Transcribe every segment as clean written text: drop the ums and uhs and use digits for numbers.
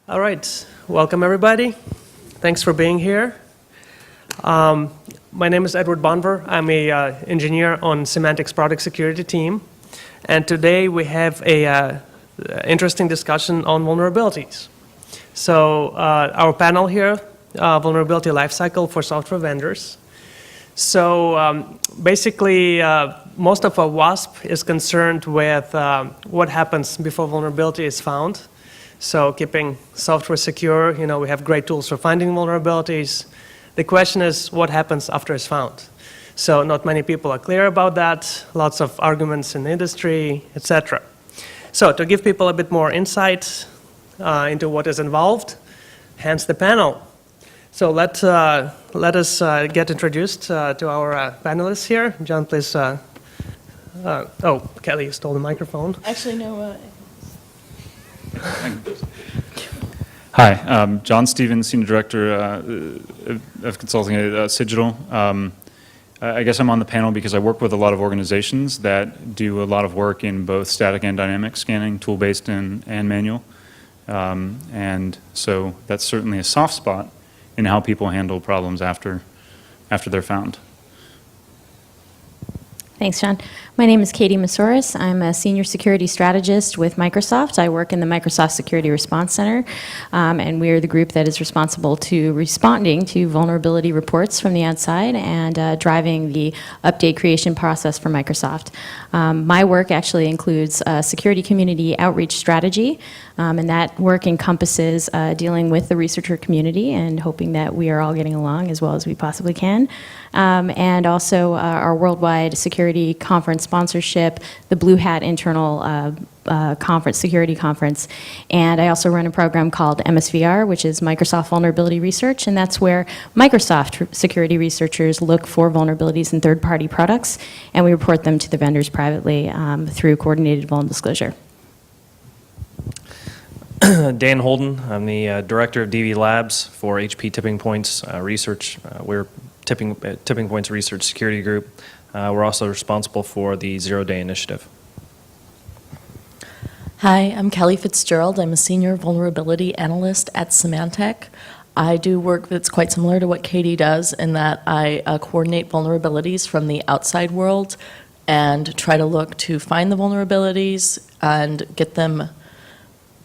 All right, welcome everybody. Thanks for being here. My name is Edward Bonver. I'm an engineer on Semantic's product security team. And today we have a interesting discussion on vulnerabilities. So our panel here, vulnerability lifecycle for software vendors. So basically, most of our OWASP is concerned with what happens before vulnerability is found. So keeping software secure, we have great tools for finding vulnerabilities. The question is, what happens after it's found? So not many people are clear about that. Lots of arguments in the industry, etc. So to give people a bit more insight into what is involved, hence the panel. So let us get introduced to our panelists here. John, please. Oh, Kelly stole the microphone. Actually, no. Hi, John Stevens, Senior Director of Consulting at Cigital. I guess I'm on the panel because I work with a lot of organizations that do a lot of work in both static and dynamic scanning, tool-based and manual. And so that's certainly a soft spot in how people handle problems after they're found. Thanks, John. My name is Katie Moussouris. I'm a senior security strategist with Microsoft. I work in the Microsoft Security Response Center, and we are the group that is responsible to responding to vulnerability reports from the outside and driving the update creation process for Microsoft. My work actually includes security community outreach strategy, and that work encompasses dealing with the researcher community and hoping that we are all getting along as well as we possibly can. And also our worldwide security conference sponsorship, the Blue Hat internal conference, security conference. And I also run a program called MSVR, which is Microsoft Vulnerability Research, and that's where Microsoft security researchers look for vulnerabilities in third-party products, and we report them to the vendors privately through coordinated vulnerability disclosure. Dan Holden, I'm the director of DVLabs for HP TippingPoint's research. We're TippingPoint's research security group. We're also responsible for the Zero-Day Initiative. Hi, I'm Kelly FitzGerald. I'm a senior vulnerability analyst at Symantec. I do work that's quite similar to what Katie does in that I coordinate vulnerabilities from the outside world and try to look to find the vulnerabilities and get them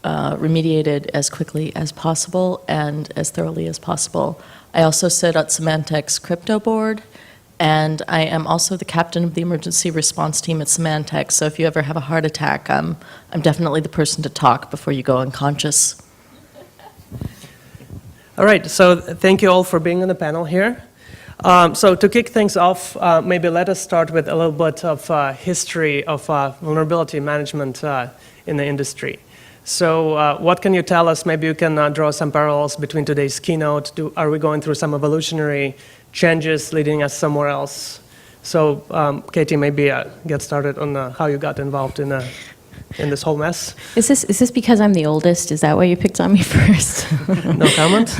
remediated as quickly as possible and as thoroughly as possible. I also sit at Symantec's crypto board, and I am also the captain of the emergency response team at Symantec, so if you ever have a heart attack, I'm definitely the person to talk before you go unconscious. All right, so thank you all for being on the panel here. So to kick things off, maybe let us start with a little bit of history of vulnerability management in the industry. So what can you tell us? Maybe you can draw some parallels between today's keynote. Are we going through some evolutionary changes leading us somewhere else? So Katie, maybe get started on how you got involved in this whole mess. Is this because I'm the oldest? Is that why you picked on me first? No comment?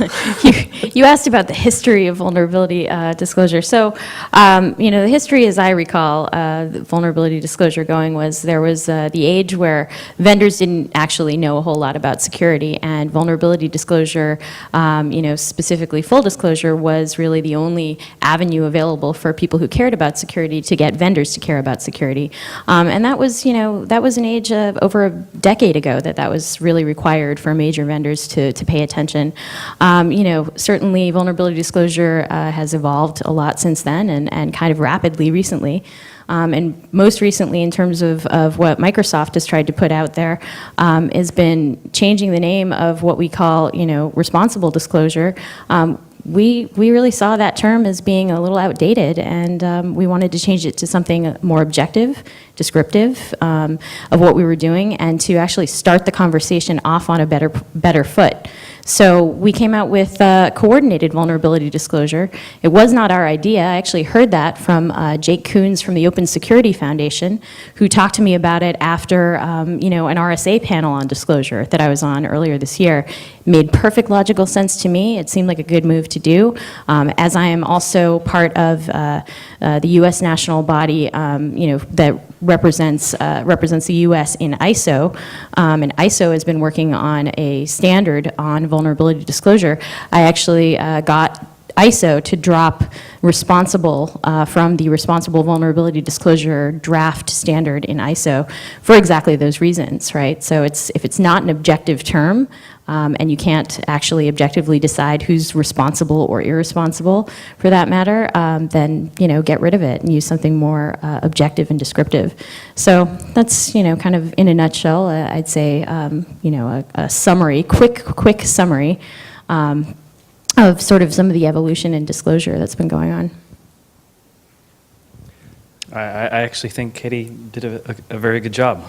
You asked about the history of vulnerability disclosure. So, the history, as I recall, the vulnerability disclosure going was there was the age where vendors didn't actually know a whole lot about security, and vulnerability disclosure, specifically full disclosure, was really the only avenue available for people who cared about security to get vendors to care about security. And that was an age over a decade ago that was really required for major vendors to pay attention. Certainly vulnerability disclosure has evolved a lot since then and kind of rapidly recently. And most recently, in terms of what Microsoft has tried to put out there, has been changing the name of what we call, responsible disclosure. We really saw that term as being a little outdated, and we wanted to change it to something more objective, descriptive of what we were doing, and to actually start the conversation off on a better foot. So we came out with coordinated vulnerability disclosure. It was not our idea. I actually heard that from Jake Koons from the Open Security Foundation, who talked to me about it after an RSA panel on disclosure that I was on earlier this year. It made perfect logical sense to me. It seemed like a good move to do. As I am also part of the U.S. national body that represents the U.S. in ISO, and ISO has been working on a standard on vulnerability disclosure. I actually got ISO to drop responsible from the responsible vulnerability disclosure draft standard in ISO for exactly those reasons, right? So if it's not an objective term, and you can't actually objectively decide who's responsible or irresponsible for that matter, then, get rid of it and use something more objective and descriptive. So that's, kind of in a nutshell, I'd say, a summary, quick summary of sort of some of the evolution and disclosure that's been going on. I actually think Katie did a very good job.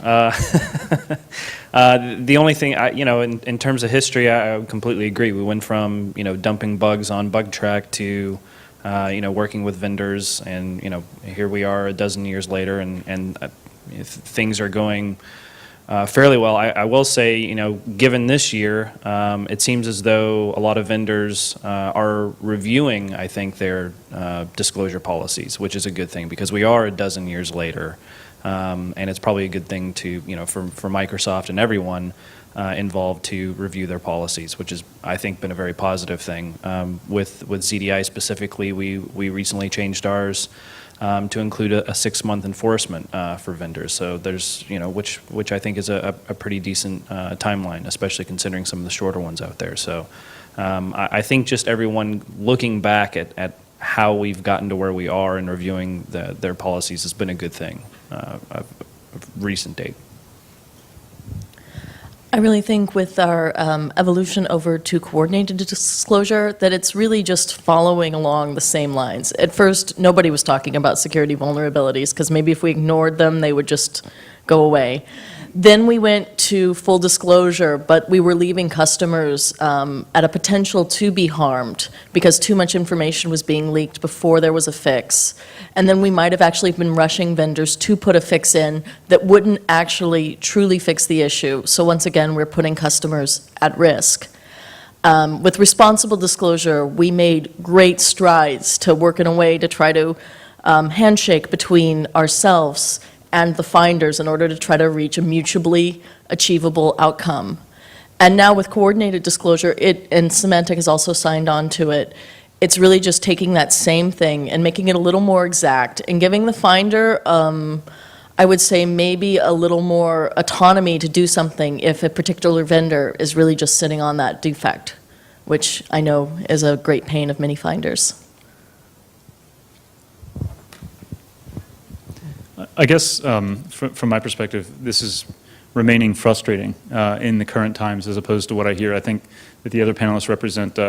The only thing, in terms of history, I would completely agree. We went from, dumping bugs on BugTrack to, working with vendors, and, here we are a dozen years later, and things are going fairly well. I will say, given this year, it seems as though a lot of vendors are reviewing, I think, their disclosure policies, which is a good thing because we are a dozen years later, and it's probably a good thing to, for Microsoft and everyone involved to review their policies, which has, I think, been a very positive thing. With ZDI specifically, we recently changed ours to include a 6-month enforcement for vendors. So there's, which I think is a pretty decent timeline, especially considering some of the shorter ones out there. So I think just everyone looking back at how we've gotten to where we are and reviewing their policies has been a good thing of recent date. I really think with our evolution over to coordinated disclosure that it's really just following along the same lines. At first, nobody was talking about security vulnerabilities because maybe if we ignored them, they would just go away. Then we went to full disclosure, but we were leaving customers at a potential to be harmed because too much information was being leaked before there was a fix. And then we might have actually been rushing vendors to put a fix in that wouldn't actually truly fix the issue. So once again, we're putting customers at risk. With responsible disclosure, we made great strides to work in a way to try to handshake between ourselves and the finders in order to try to reach a mutually achievable outcome. And now with coordinated disclosure, and Symantec has also signed on to it, it's really just taking that same thing and making it a little more exact and giving the finder, I would say, maybe a little more autonomy to do something if a particular vendor is really just sitting on that defect, which I know is a great pain of many finders. I guess from my perspective, this is remaining frustrating in the current times as opposed to what I hear. I think that the other panelists represent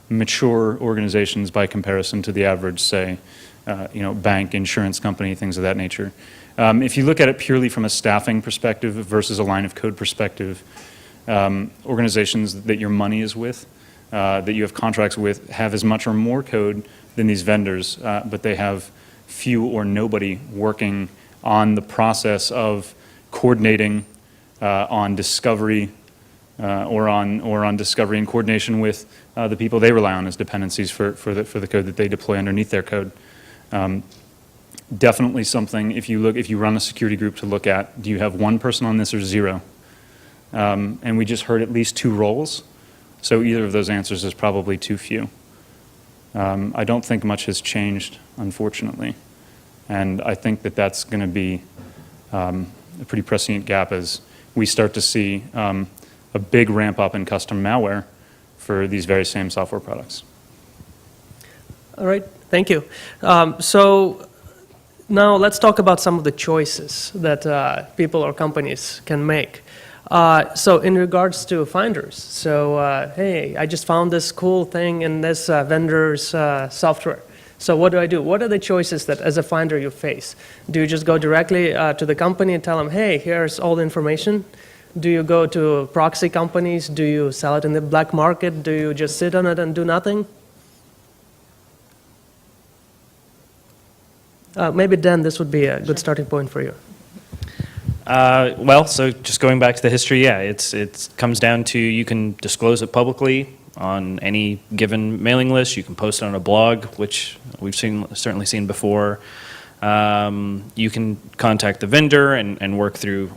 mature organizations by comparison to the average, say, bank, insurance company, things of that nature. If you look at it purely from a staffing perspective versus a line of code perspective, organizations that your money is with, that you have contracts with, have as much or more code than these vendors, but they have few or nobody working on the process of coordinating on discovery or on discovery and coordination with the people they rely on as dependencies for the code that they deploy underneath their code. Definitely something, if you run a security group, to look at, do you have one person on this or zero? And we just heard at least 2 roles, so either of those answers is probably too few. I don't think much has changed, unfortunately. And I think that that's going to be a pretty prescient gap as we start to see a big ramp up in custom malware for these very same software products. All right, thank you. So now let's talk about some of the choices that people or companies can make. So in regards to finders, so hey, I just found this cool thing in this vendor's software. So what do? What are the choices that as a finder you face? Do you just go directly to the company and tell them, hey, here's all the information? Do you go to proxy companies? Do you sell it in the black market? Do you just sit on it and do nothing? Maybe Dan, this would be a good starting point for you. Well, so just going back to the history, yeah, it comes down to you can disclose it publicly on any given mailing list. You can post it on a blog, which we've certainly seen before. you can contact the vendor and work through,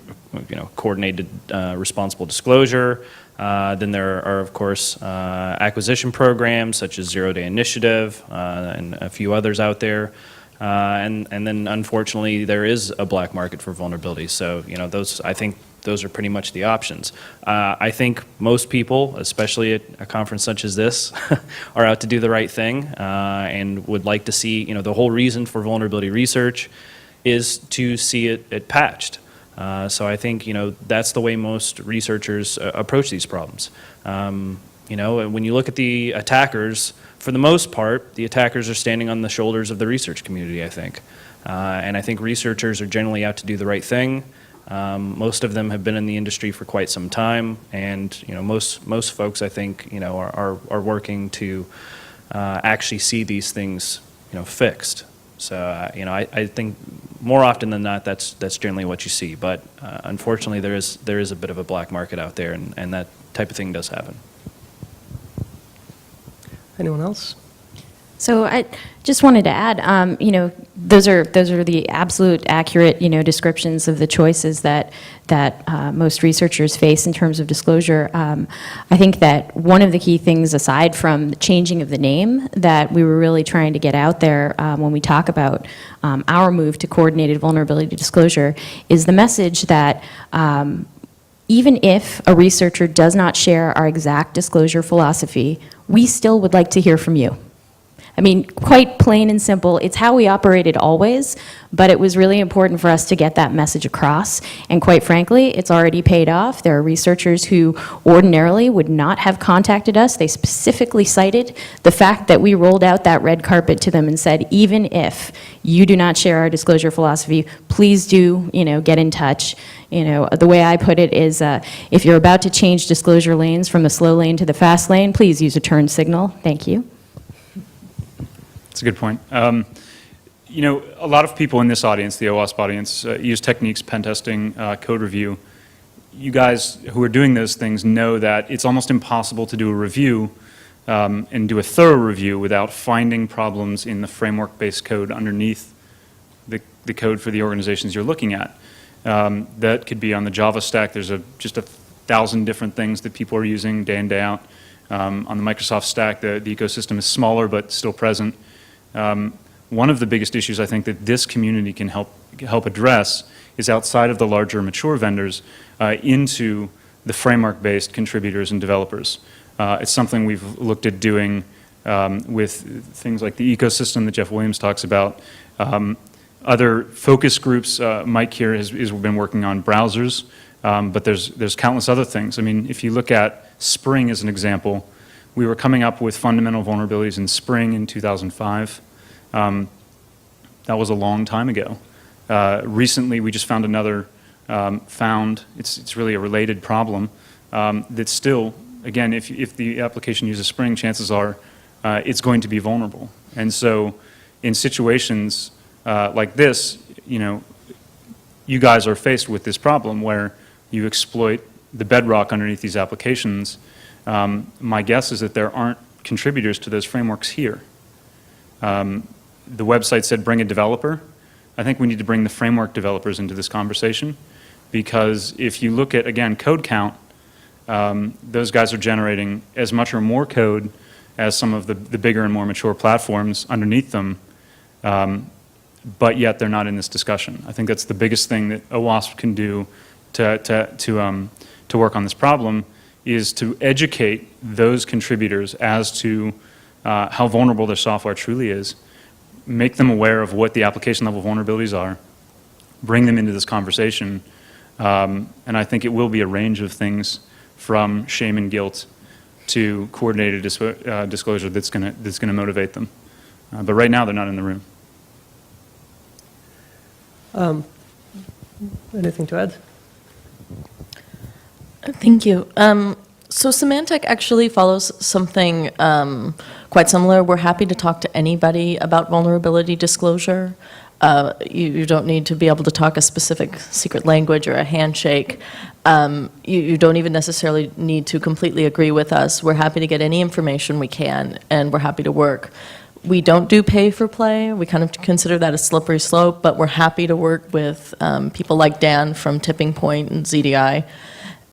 coordinated responsible disclosure. Then there are, of course, acquisition programs such as Zero Day Initiative and a few others out there. And then, unfortunately, there is a black market for vulnerabilities. So, I think those are pretty much the options. I think most people, especially at a conference such as this, are out to do the right thing and would like to see, the whole reason for vulnerability research is to see it patched. So I think, that's the way most researchers approach these problems. When you look at the attackers, for the most part, the attackers are standing on the shoulders of the research community, I think. And I think researchers are generally out to do the right thing. Most of them have been in the industry for quite some time, and most folks, I think, are working to actually see these things, fixed. So I think more often than not, that's generally what you see. But unfortunately, there is a bit of a black market out there, and that type of thing does happen. Anyone else? So I just wanted to add, those are the absolute accurate, descriptions of the choices that most researchers face in terms of disclosure. I think that one of the key things, aside from the changing of the name, that we were really trying to get out there when we talk about our move to coordinated vulnerability disclosure, is the message that even if a researcher does not share our exact disclosure philosophy, we still would like to hear from you. I mean, quite plain and simple, it's how we operated always, but it was really important for us to get that message across. And quite frankly, it's already paid off. There are researchers who ordinarily would not have contacted us. They specifically cited the fact that we rolled out that red carpet to them and said, even if you do not share our disclosure philosophy, please do, get in touch. The way I put it is, if you're about to change disclosure lanes from the slow lane to the fast lane, please use a turn signal. Thank you. That's a good point. A lot of people in this audience, the OWASP audience, use techniques, pen testing, code review. You guys who are doing those things know that it's almost impossible to do a review and do a thorough review without finding problems in the framework-based code underneath the code for the organizations you're looking at. That could be on the Java stack. There's just 1,000 different things that people are using day in, day out. On the Microsoft stack, the ecosystem is smaller but still present. One of the biggest issues I think that this community can help address is outside of the larger mature vendors into the framework-based contributors and developers. It's something we've looked at doing with things like the ecosystem that Jeff Williams talks about. Other focus groups, Mike here has been working on browsers, but there's countless other things. I mean, if you look at Spring as an example, we were coming up with fundamental vulnerabilities in Spring in 2005. That was a long time ago. Recently, we just found another it's really a related problem that's still, again, if the application uses Spring, chances are it's going to be vulnerable. And so in situations like this, you guys are faced with this problem where you exploit the bedrock underneath these applications. My guess is that there aren't contributors to those frameworks here. The website said bring a developer. I think we need to bring the framework developers into this conversation, because if you look at, again, code count, those guys are generating as much or more code as some of the bigger and more mature platforms underneath them, but yet they're not in this discussion. I think that's the biggest thing that OWASP can do to work on this problem, is to educate those contributors as to how vulnerable their software truly is, make them aware of what the application level vulnerabilities are, bring them into this conversation, and I think it will be a range of things from shame and guilt to coordinated disclosure that's going to motivate them. But right now, they're not in the room. Anything to add? Thank you. So Symantec actually follows something quite similar. We're happy to talk to anybody about vulnerability disclosure. You don't need to be able to talk a specific secret language or a handshake. You don't even necessarily need to completely agree with us. We're happy to get any information we can, and we're happy to work. We don't do pay for play. We kind of consider that a slippery slope, but we're happy to work with people like Dan from TippingPoint and ZDI